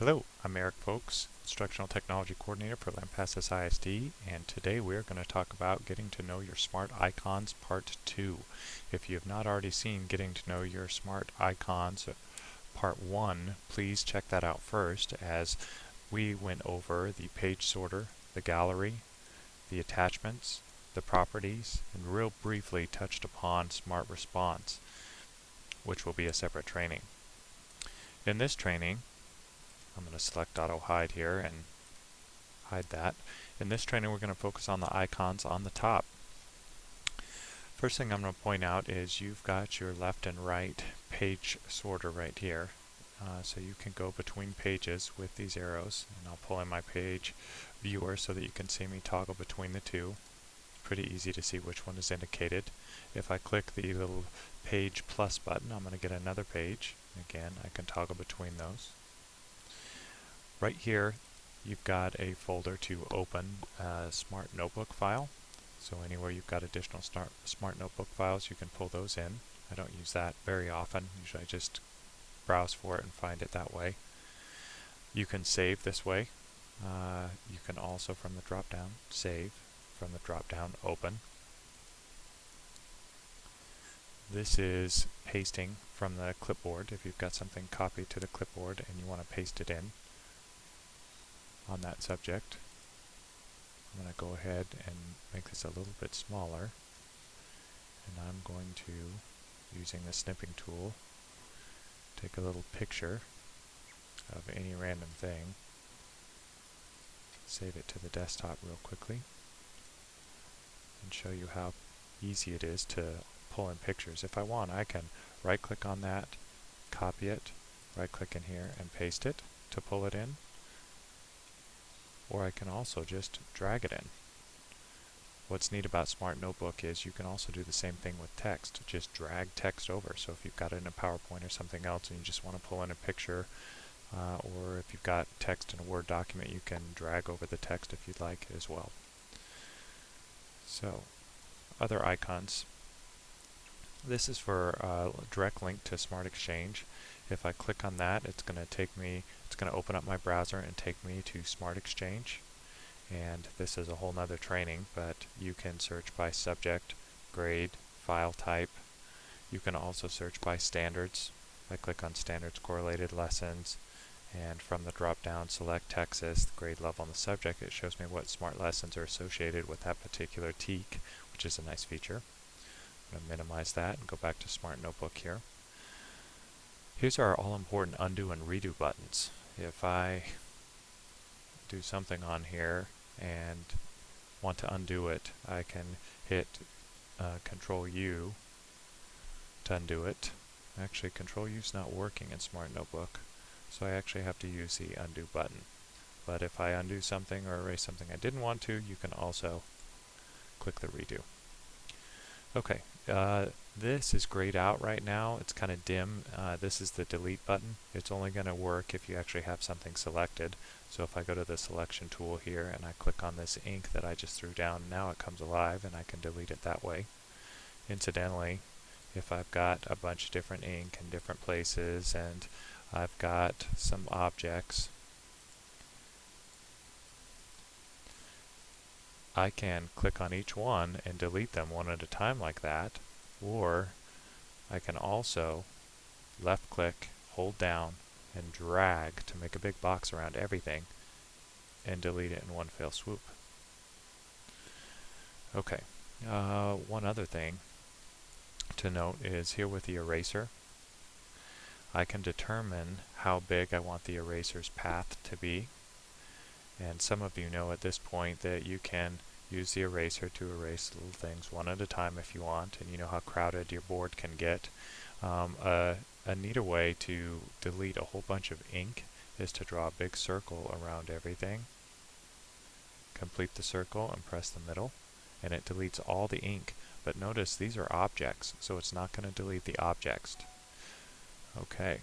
Hello, I'm Eric Folks, Instructional Technology Coordinator for Lampasas ISD, and today we're going to talk about Getting to Know Your Smart Icons Part 2. If you have not already seen Getting to Know Your Smart Icons Part 1, please check that out first, as we went over the page sorter, the gallery, the attachments, the properties, and real briefly touched upon Smart Response, which will be a separate training. In this training, I'm going to select Auto Hide here and hide that. In this training, we're going to focus on the icons on the top. First thing I'm going to point out is you've got your left and right page sorter right here. So you can go between pages with these arrows, and I'll pull in my page viewer so that you can see me toggle between the two. Pretty easy to see which one is indicated. If I click the little page plus button, I'm going to get another page. Again, I can toggle between those. Right here, you've got a folder to open a Smart Notebook file. So anywhere you've got additional Smart Notebook files, you can pull those in. I don't use that very often. Usually I just browse for it and find it that way. You can save this way. You can also, from the drop-down, save. From the drop-down, open. This is pasting from the clipboard. If you've got something copied to the clipboard and you want to paste it in on that subject, I'm going to go ahead and make this a little bit smaller, and I'm going to, using the snipping tool, take a little picture of any random thing, save it to the desktop real quickly, and show you how easy it is to pull in pictures. If I want, I can right click on that, copy it, right click in here and paste it to pull it in. Or I can also just drag it in. What's neat about Smart Notebook is you can also do the same thing with text. Just drag text over. So if you've got it in a PowerPoint or something else and you just want to pull in a picture, or if you've got text in a Word document, you can drag over the text if you'd like as well. So, other icons. This is for a direct link to Smart Exchange. If I click on that, it's going to open up my browser and take me to Smart Exchange. And this is a whole nother training, but you can search by subject, grade, file type. You can also search by standards. I click on Standards Correlated Lessons, and from the drop-down, select Texas, the grade level, and the subject. It shows me what smart lessons are associated with that particular TEK, which is a nice feature. I'm going to minimize that and go back to Smart Notebook here. Here's our all-important undo and redo buttons. If I do something on here and want to undo it, I can hit Control U to undo it. Actually, Control U is not working in Smart Notebook, so I actually have to use the undo button. But if I undo something or erase something I didn't want to, you can also click the redo. Okay, this is grayed out right now. It's kind of dim. This is the delete button. It's only going to work if you actually have something selected. So if I go to the selection tool here and I click on this ink that I just threw down, now it comes alive and I can delete it that way. Incidentally, if I've got a bunch of different ink in different places and I've got some objects, I can click on each one and delete them one at a time like that, or I can also left click, hold down, and drag to make a big box around everything and delete it in one fell swoop. Okay, one other thing to note is here with the eraser, I can determine how big I want the eraser's path to be. And some of you know at this point that you can use the eraser to erase little things one at a time if you want, and you know how crowded your board can get. A neater way to delete a whole bunch of ink is to draw a big circle around everything. Complete the circle and press the middle, and it deletes all the ink. But notice these are objects, so it's not going to delete the objects. Okay,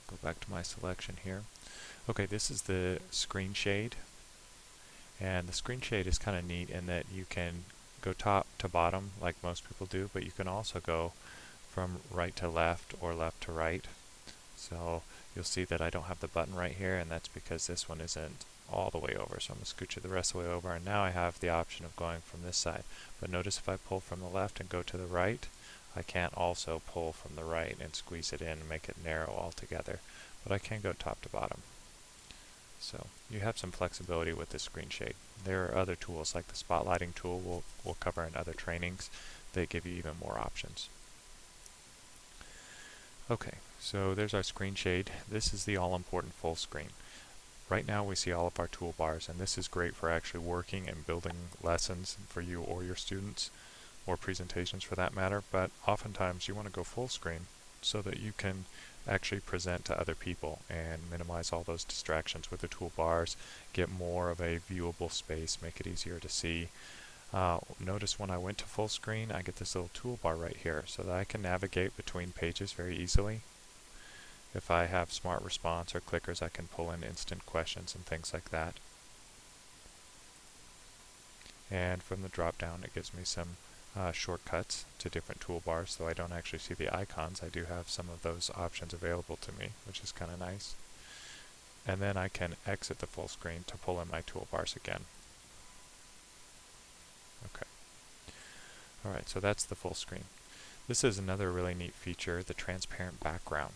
go back to my selection here. Okay, this is the screen shade, and the screen shade is kind of neat in that you can go top to bottom like most people do, but you can also go from right to left or left to right. So you'll see that I don't have the button right here, and that's because this one isn't all the way over. So I'm going to scooch it the rest of the way over, and now I have the option of going from this side. But notice if I pull from the left and go to the right, I can't also pull from the right and squeeze it in and make it narrow altogether. But I can go top to bottom. So you have some flexibility with this screen shade. There are other tools like the spotlighting tool we'll cover in other trainings that give you even more options. Okay, so there's our screen shade. This is the all-important full screen. Right now we see all of our toolbars, and this is great for actually working and building lessons for you or your students, or presentations for that matter, but oftentimes you want to go full screen so that you can actually present to other people and minimize all those distractions with the toolbars, get more of a viewable space, make it easier to see. Notice when I went to full screen, I get this little toolbar right here so that I can navigate between pages very easily. If I have smart response or clickers, I can pull in instant questions and things like that. And from the drop down, it gives me some shortcuts to different toolbars, though I don't actually see the icons. I do have some of those options available to me, which is kind of nice. And then I can exit the full screen to pull in my toolbars again. Okay. Alright, so that's the full screen. This is another really neat feature, the transparent background.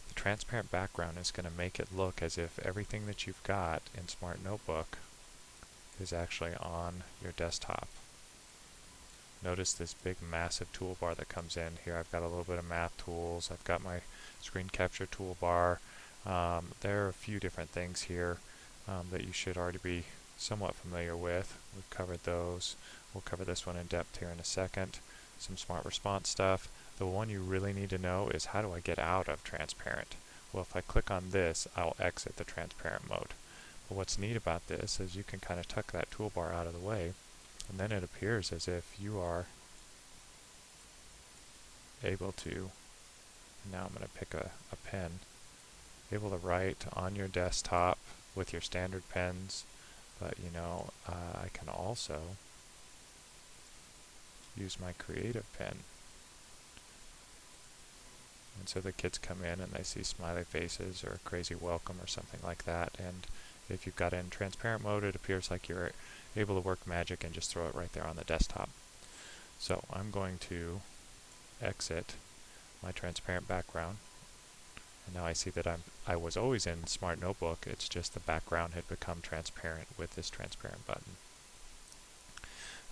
The transparent background is going to make it look as if everything that you've got in Smart Notebook is actually on your desktop. Notice this big massive toolbar that comes in here. I've got a little bit of math tools. I've got my screen capture toolbar. There are a few different things here that you should already be somewhat familiar with. We've covered those. We'll cover this one in depth here in a second. Some smart response stuff. The one you really need to know is, how do I get out of transparent? Well, if I click on this, I'll exit the transparent mode. But what's neat about this is you can kind of tuck that toolbar out of the way, and then it appears as if you are able to, now I'm going to pick a pen, able to write on your desktop with your standard pens, but you know, I can also use my creative pen. And so the kids come in and they see smiley faces or a crazy welcome or something like that, and if you've got it in transparent mode, it appears like you're able to work magic and just throw it right there on the desktop. So I'm going to exit my transparent background, and now I see that I was always in Smart Notebook, it's just the background had become transparent with this transparent button.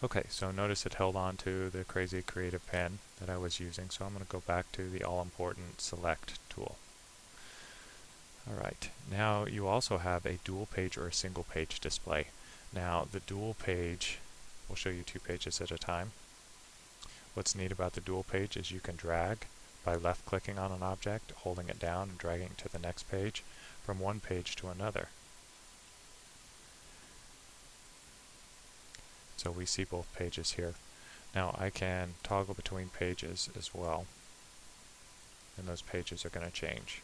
Okay, so notice it held on to the crazy creative pen that I was using, so I'm going to go back to the all-important select tool. Alright, now you also have a dual page or a single page display. Now the dual page, we'll show you 2 pages at a time. What's neat about the dual page is you can drag by left clicking on an object, holding it down and dragging it to the next page from one page to another. So we see both pages here. Now I can toggle between pages as well, and those pages are going to change.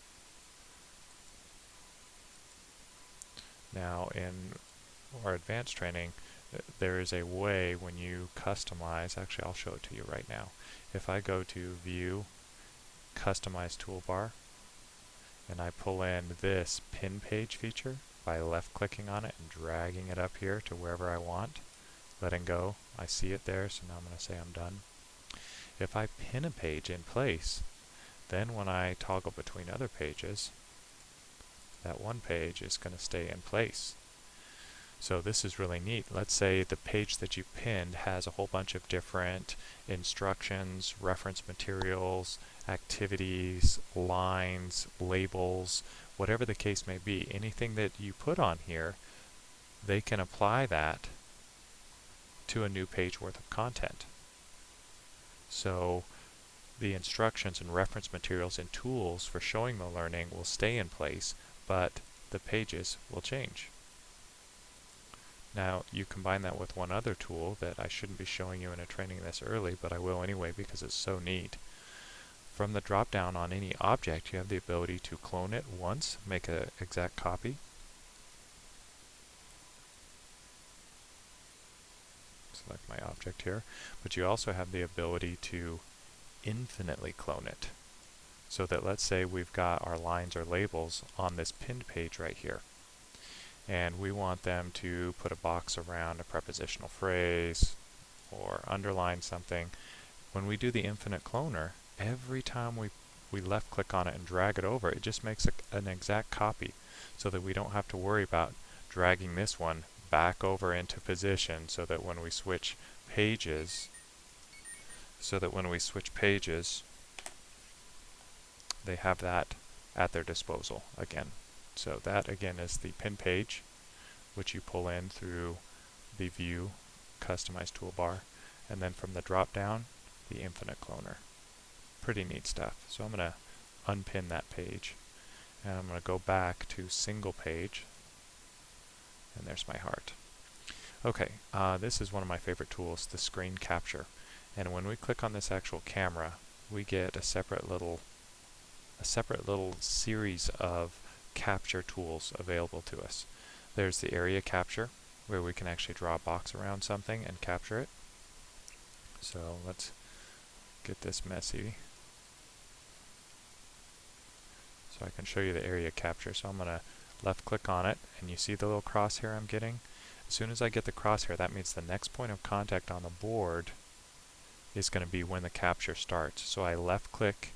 Now in our advanced training, there is a way when you customize, actually I'll show it to you right now. If I go to View, Customize Toolbar, and I pull in this pin page feature by left clicking on it and dragging it up here to wherever I want, letting go, I see it there, so now I'm going to say I'm done. If I pin a page in place, then when I toggle between other pages, that one page is going to stay in place. So this is really neat. Let's say the page that you pinned has a whole bunch of different instructions, reference materials, activities, lines, labels, whatever the case may be. Anything that you put on here, they can apply that to a new page worth of content. So the instructions and reference materials and tools for showing the learning will stay in place, but the pages will change. Now you combine that with one other tool that I shouldn't be showing you in a training this early, but I will anyway because it's so neat. From the drop down on any object, you have the ability to clone it once, make an exact copy. Select my object here, but you also have the ability to infinitely clone it. so that let's say we've got our lines or labels on this pinned page right here, and we want them to put a box around a prepositional phrase or underline something. When we do the infinite cloner, every time we left click on it and drag it over, it just makes an exact copy, so that we don't have to worry about dragging this one back over into position, so that when we switch pages, they have that at their disposal again. So that again is the pin page, which you pull in through the View Customize toolbar, and then from the drop down, the infinite cloner. Pretty neat stuff. So I'm going to unpin that page, and I'm going to go back to single page, and there's my heart. Okay, this is one of my favorite tools, the screen capture. And when we click on this actual camera, we get a separate little series of capture tools available to us. There's the area capture, where we can actually draw a box around something and capture it. So let's get this messy so I can show you the area capture. So I'm going to left click on it, and you see the little crosshair I'm getting? As soon as I get the crosshair, that means the next point of contact on the board is going to be when the capture starts. So I left click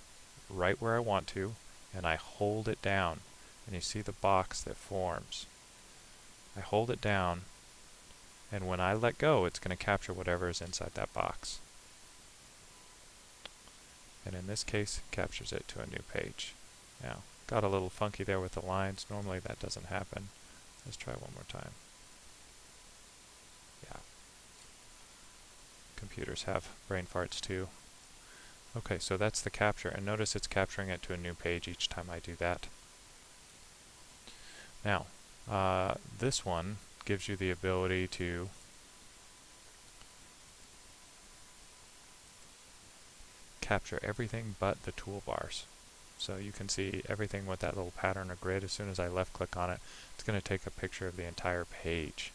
right where I want to, and I hold it down, and you see the box that forms. I hold it down, and when I let go, it's going to capture whatever is inside that box. And in this case, it captures it to a new page. Now, got a little funky there with the lines. Normally that doesn't happen. Let's try one more time. Yeah. Computers have brain farts too. Okay, so that's the capture, and notice it's capturing it to a new page each time I do that. Now, this one gives you the ability to capture everything but the toolbars. So you can see everything with that little pattern or grid. As soon as I left click on it, it's going to take a picture of the entire page,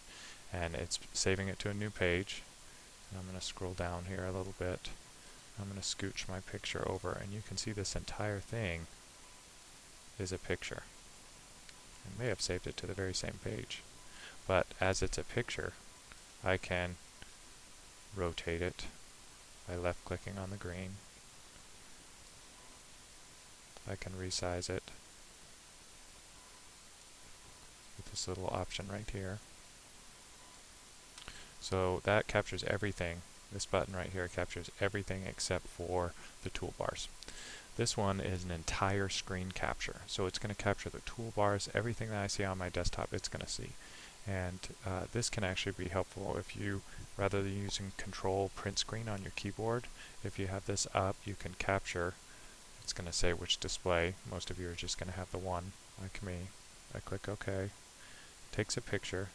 and it's saving it to a new page. And I'm going to scroll down here a little bit. I'm going to scooch my picture over, and you can see this entire thing is a picture. I may have saved it to the very same page, but as it's a picture, I can rotate it by left clicking on the green. I can resize it with this little option right here. So that captures everything. This button right here captures everything except for the toolbars. This one is an entire screen capture. So it's going to capture the toolbars, everything that I see on my desktop it's going to see. And this can actually be helpful if you, rather than using Control Print Screen on your keyboard, if you have this up, you can capture. It's going to say which display. Most of you are just going to have the one, like me. I click OK. Takes a picture,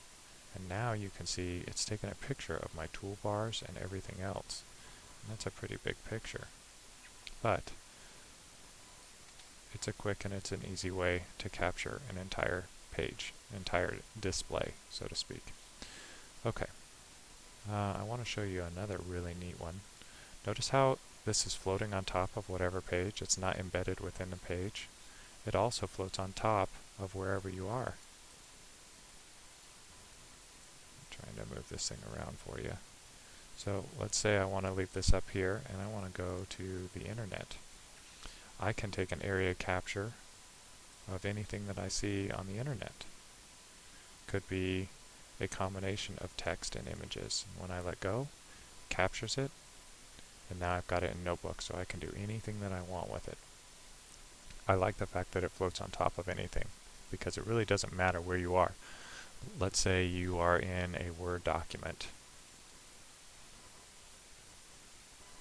and now you can see it's taken a picture of my toolbars and everything else. And that's a pretty big picture. But it's a quick and it's an easy way to capture an entire page, entire display, so to speak. Okay. I want to show you another really neat one. Notice how this is floating on top of whatever page. It's not embedded within the page. It also floats on top of wherever you are. I'm trying to move this thing around for you. So let's say I want to leave this up here and I want to go to the internet. I can take an area capture of anything that I see on the internet. Could be a combination of text and images. When I let go, it captures it, and now I've got it in Notebook, so I can do anything that I want with it. I like the fact that it floats on top of anything, because it really doesn't matter where you are. Let's say you are in a Word document.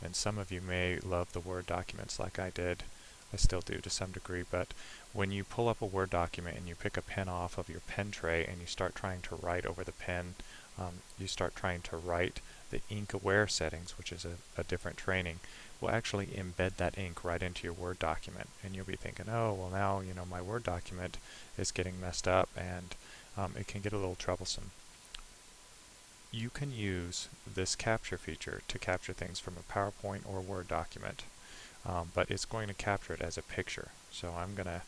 And some of you may love the Word documents like I did. I still do to some degree, but when you pull up a Word document and you pick a pen off of your pen tray and you start trying to write over the pen, you start trying to write, the ink aware settings, which is a different training, will actually embed that ink right into your Word document. And you'll be thinking, oh, well now, you know, my Word document is getting messed up, and it can get a little troublesome. You can use this capture feature to capture things from a PowerPoint or Word document. but it's going to capture it as a picture. So I'm going to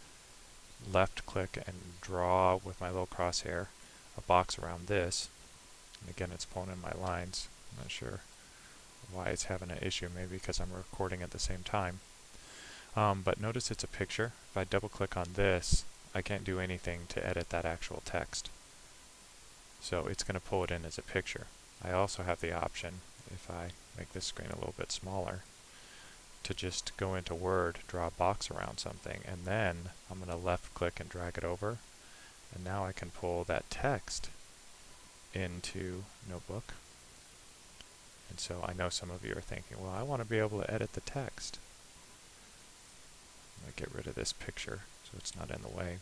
left click and draw with my little crosshair a box around this. And again, it's pulling in my lines. I'm not sure why it's having an issue, maybe because I'm recording at the same time. But notice it's a picture. If I double click on this, I can't do anything to edit that actual text. So it's going to pull it in as a picture. I also have the option, if I make this screen a little bit smaller, to just go into Word, draw a box around something, and then I'm going to left click and drag it over, and now I can pull that text into Notebook. And so I know some of you are thinking, well, I want to be able to edit the text. I'm going to get rid of this picture so it's not in the way.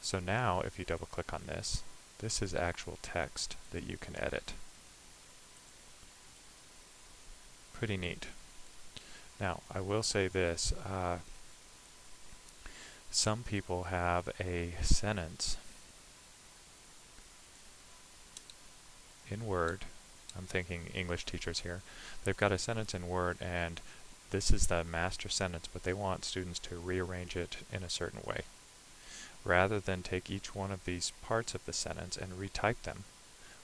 So now if you double click on this, this is actual text that you can edit. Pretty neat. Now, I will say this, some people have a sentence in Word. I'm thinking English teachers here. They've got a sentence in Word and this is the master sentence, but they want students to rearrange it in a certain way. Rather than take each one of these parts of the sentence and retype them,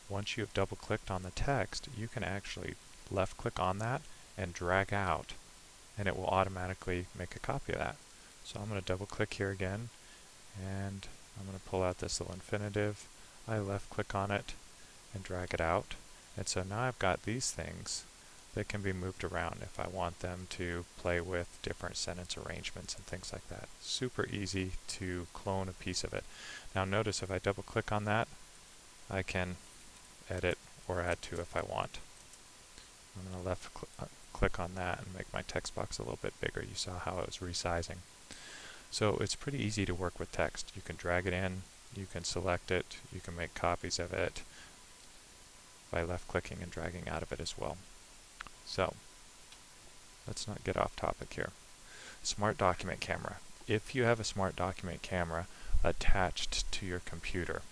once you've double clicked on the text, you can actually left click on that and drag out, and it will automatically make a copy of that. So I'm going to double click here again, and I'm going to pull out this little infinitive. I left click on it and drag it out, and so now I've got these things that can be moved around if I want them to play with different sentence arrangements and things like that. Super easy to clone a piece of it. Now notice if I double click on that, I can edit or add to if I want. I'm going to left click on that and make my text box a little bit bigger. You saw how it was resizing. So it's pretty easy to work with text. You can drag it in, you can select it, you can make copies of it by left clicking and dragging out of it as well. So let's not get off topic here. Smart document camera. If you have a smart document camera attached to your computer,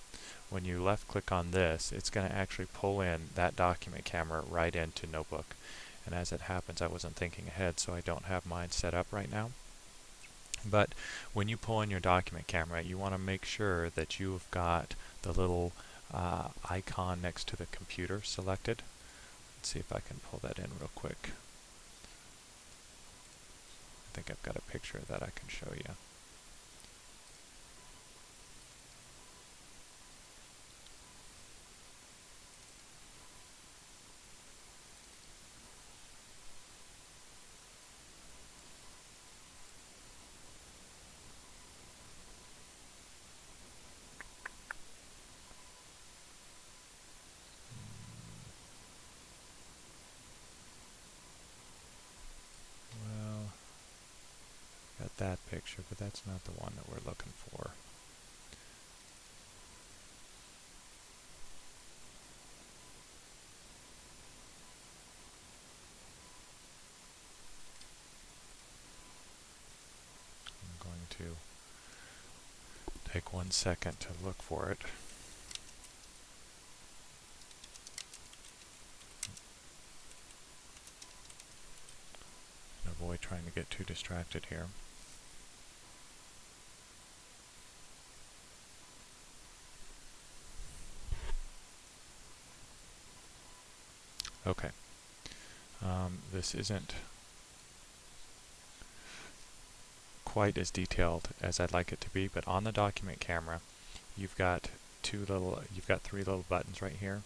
when you left click on this, it's going to actually pull in that document camera right into Notebook. And as it happens, I wasn't thinking ahead, so I don't have mine set up right now. But when you pull in your document camera, you want to make sure that you've got the little icon next to the computer selected. Let's see if I can pull that in real quick. I think I've got a picture that I can show you. Got that picture, but that's not the one that we're looking for. I'm going to take 1 second to look for it. And avoid trying to get too distracted here. Okay, this isn't quite as detailed as I'd like it to be, but on the document camera, you've got three little buttons right here.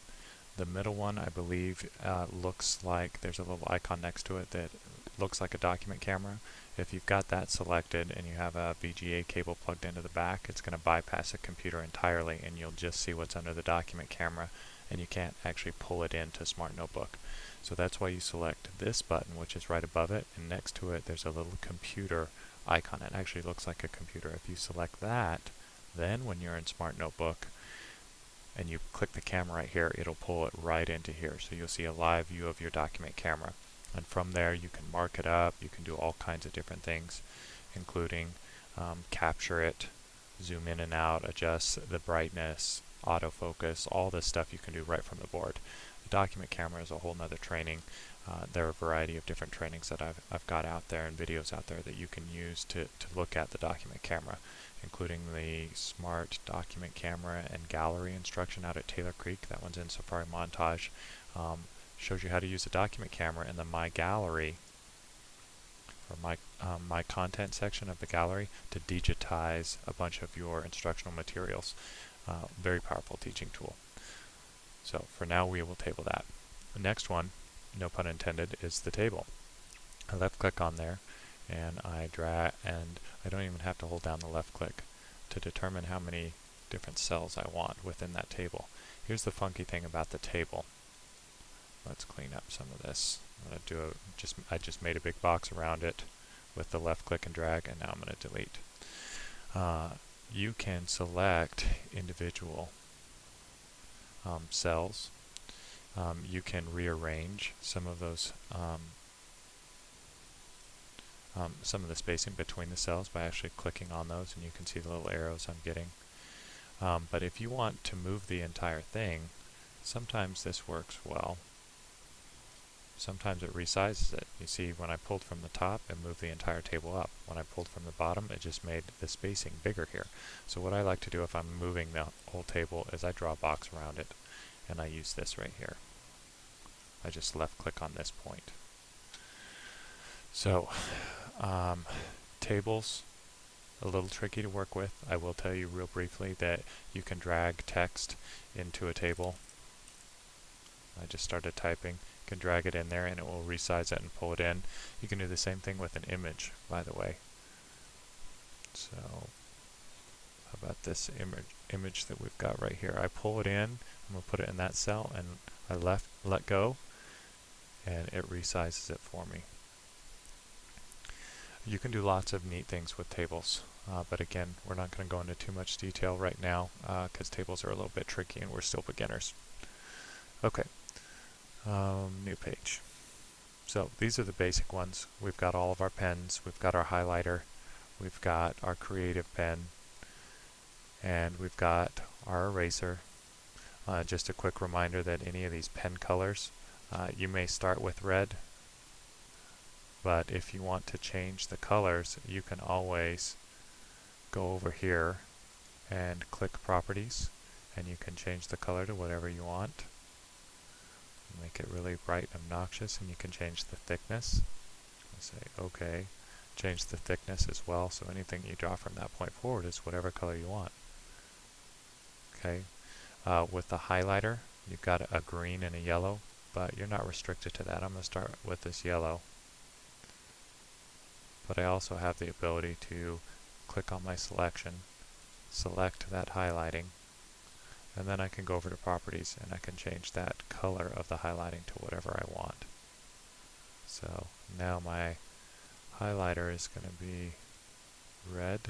The middle one, I believe, looks like there's a little icon next to it that looks like a document camera. If you've got that selected and you have a VGA cable plugged into the back, it's going to bypass the computer entirely, and you'll just see what's under the document camera, and you can't actually pull it into Smart Notebook. So that's why you select this button, which is right above it, and next to it there's a little computer icon. It actually looks like a computer. If you select that, then when you're in Smart Notebook and you click the camera right here, it'll pull it right into here. So you'll see a live view of your document camera. And from there you can mark it up, you can do all kinds of different things, including capture it, zoom in and out, adjust the brightness, autofocus, all this stuff you can do right from the board. The document camera is a whole nother training. There are a variety of different trainings that I've got out there and videos out there that you can use to look at the document camera, including the Smart Document Camera and Gallery instruction out at Taylor Creek. That one's in Safari Montage. Shows you how to use the document camera, and the My Gallery, or my content section of the gallery, to digitize a bunch of your instructional materials. Very powerful teaching tool. So for now we will table that. The next one, no pun intended, is the table. I left click on there and I drag, and I don't even have to hold down the left click to determine how many different cells I want within that table. Here's the funky thing about the table. Let's clean up some of this. I'm going to do I just made a big box around it with the left click and drag, and now I'm going to delete. You can select individual cells. You can rearrange some of those, some of the spacing between the cells by actually clicking on those, and you can see the little arrows I'm getting. But if you want to move the entire thing, sometimes this works well. Sometimes it resizes it. You see, when I pulled from the top, it moved the entire table up. When I pulled from the bottom, it just made the spacing bigger here. So what I like to do if I'm moving the whole table is I draw a box around it, and I use this right here. I just left click on this point. So, tables, a little tricky to work with. I will tell you real briefly that you can drag text into a table. I just started typing. You can drag it in there and it will resize it and pull it in. You can do the same thing with an image, by the way. So, how about this image that we've got right here? I pull it in, I'm going to put it in that cell, and I let go, and it resizes it for me. You can do lots of neat things with tables, but again, we're not going to go into too much detail right now because tables are a little bit tricky and we're still beginners. Okay, new page. So these are the basic ones. We've got all of our pens, we've got our highlighter, we've got our creative pen, and we've got our eraser. Just a quick reminder that any of these pen colors, you may start with red, but if you want to change the colors, you can always go over here and click Properties, and you can change the color to whatever you want. Make it really bright and obnoxious, and you can change the thickness. Say OK. Change the thickness as well, so anything you draw from that point forward is whatever color you want. Okay. With the highlighter, you've got a green and a yellow, but you're not restricted to that. I'm going to start with this yellow. But I also have the ability to click on my selection, select that highlighting, and then I can go over to Properties and I can change that color of the highlighting to whatever I want. So now my highlighter is going to be red.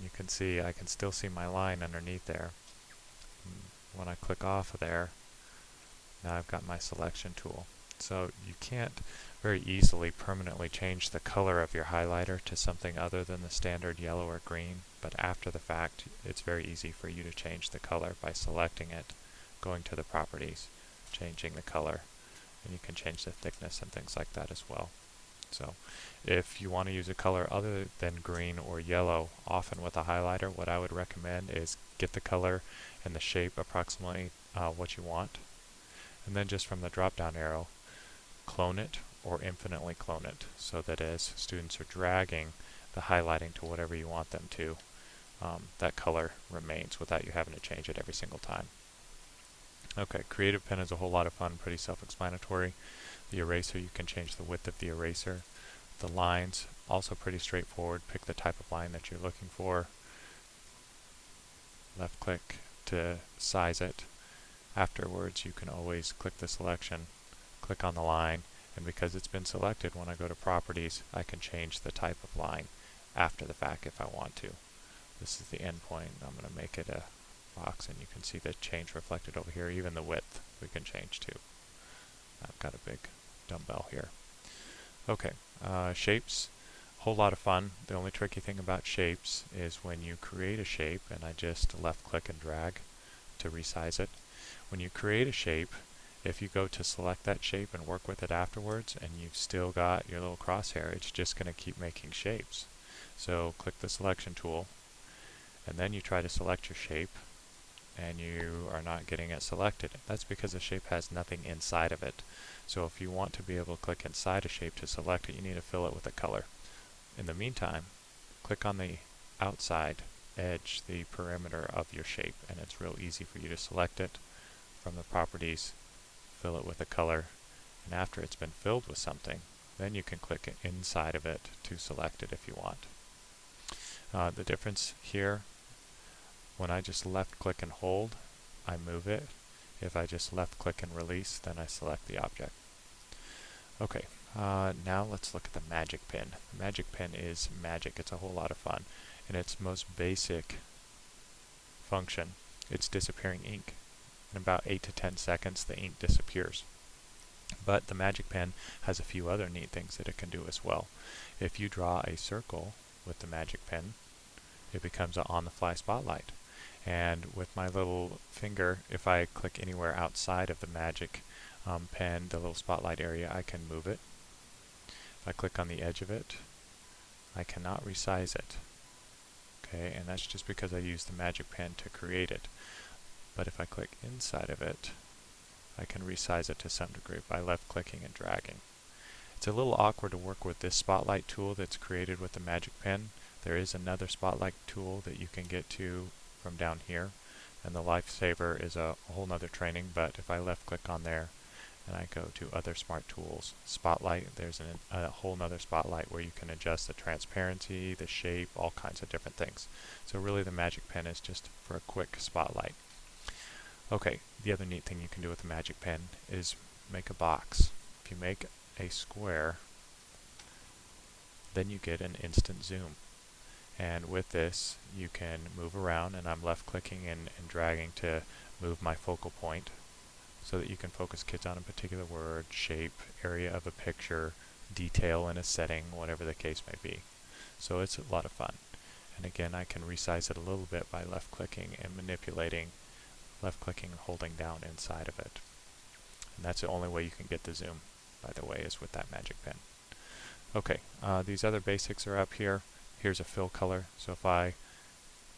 You can see, I can still see my line underneath there. When I click off of there, now I've got my selection tool. So you can't very easily permanently change the color of your highlighter to something other than the standard yellow or green, but after the fact, it's very easy for you to change the color by selecting it, going to the properties, changing the color, and you can change the thickness and things like that as well. So if you want to use a color other than green or yellow, often with a highlighter, what I would recommend is get the color and the shape approximately what you want, and then just from the drop-down arrow, clone it or infinitely clone it, so that as students are dragging the highlighting to whatever you want them to, that color remains without you having to change it every single time. Okay, Creative Pen is a whole lot of fun, pretty self-explanatory. The eraser, you can change the width of the eraser. The lines, also pretty straightforward. Pick the type of line that you're looking for. Left click to size it. Afterwards, you can always click the selection, click on the line, and because it's been selected, when I go to Properties, I can change the type of line after the fact if I want to. This is the end point. I'm going to make it a box, and you can see the change reflected over here. Even the width we can change too. I've got a big dumbbell here. Okay, shapes, whole lot of fun. The only tricky thing about shapes is when you create a shape, and I just left click and drag to resize it. When you create a shape, If you go to select that shape and work with it afterwards and you've still got your little crosshair, it's just going to keep making shapes. So click the selection tool and then you try to select your shape and you are not getting it selected. That's because the shape has nothing inside of it. So if you want to be able to click inside a shape to select it, you need to fill it with a color. In the meantime, click on the outside edge, the perimeter of your shape, and it's real easy for you to select it from the properties, fill it with a color, and after it's been filled with something, then you can click inside of it to select it if you want. The difference here, when I just left click and hold, I move it. If I just left click and release, then I select the object. Okay, now let's look at the magic pen. The magic pen is magic. It's a whole lot of fun. In its most basic function, it's disappearing ink. In about 8 to 10 seconds, the ink disappears. But the magic pen has a few other neat things that it can do as well. If you draw a circle with the magic pen, it becomes an on-the-fly spotlight. And with my little finger, if I click anywhere outside of the magic pen, the little spotlight area, I can move it. If I click on the edge of it, I cannot resize it. Okay, and that's just because I used the magic pen to create it. But if I click inside of it, I can resize it to some degree by left clicking and dragging. It's a little awkward to work with this spotlight tool that's created with the magic pen. There is another spotlight tool that you can get to from down here, and the lifesaver is a whole nother training, but if I left click on there and I go to other smart tools, spotlight, there's a whole nother spotlight where you can adjust the transparency, the shape, all kinds of different things. So really the magic pen is just for a quick spotlight. Okay, the other neat thing you can do with the magic pen is make a box. If you make a square, then you get an instant zoom. And with this, you can move around, and I'm left clicking and dragging to move my focal point so that you can focus kids on a particular word, shape, area of a picture, detail in a setting, whatever the case may be. So it's a lot of fun. And again, I can resize it a little bit by left clicking and manipulating, left clicking and holding down inside of it. And that's the only way you can get the zoom, by the way, is with that magic pen. Okay, these other basics are up here. Here's a fill color, so if I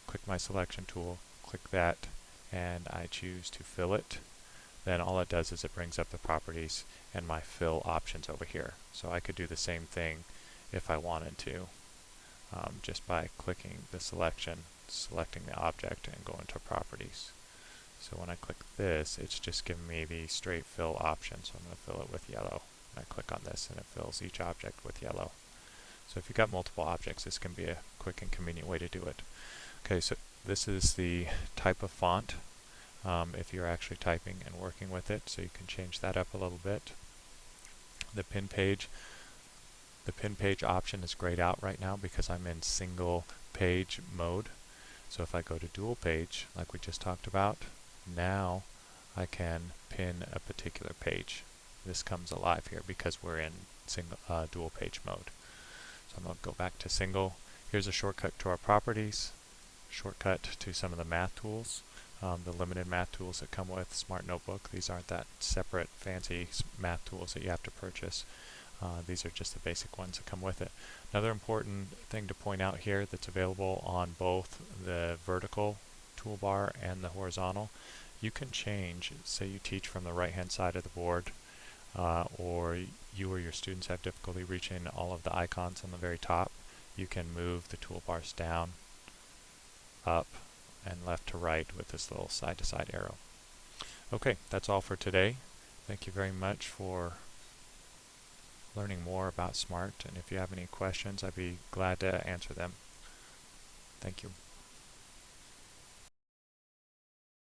click my selection tool, click that, and I choose to fill it, then all it does is it brings up the properties and my fill options over here. So I could do the same thing if I wanted to, just by clicking the selection, selecting the object, and going to properties. So when I click this, it's just giving me the straight fill option, so I'm going to fill it with yellow. And I click on this and it fills each object with yellow. So if you've got multiple objects, this can be a quick and convenient way to do it. Okay, so this is the type of font if you're actually typing and working with it, so you can change that up a little bit. The pin page option is grayed out right now because I'm in single page mode. So if I go to dual page, like we just talked about, now I can pin a particular page. This comes alive here because we're in dual page mode. So I'm going to go back to single. Here's a shortcut to our properties, shortcut to some of the math tools, the limited math tools that come with Smart Notebook. These aren't that separate fancy math tools that you have to purchase. These are just the basic ones that come with it. Another important thing to point out here that's available on both the vertical toolbar and the horizontal, you can change, say you teach from the right hand side of the board, or you or your students have difficulty reaching all of the icons on the very top, you can move the toolbars down, up, and left to right with this little side-to-side arrow. Okay, that's all for today. Thank you very much for learning more about SMART, and if you have any questions, I'd be glad to answer them. Thank you.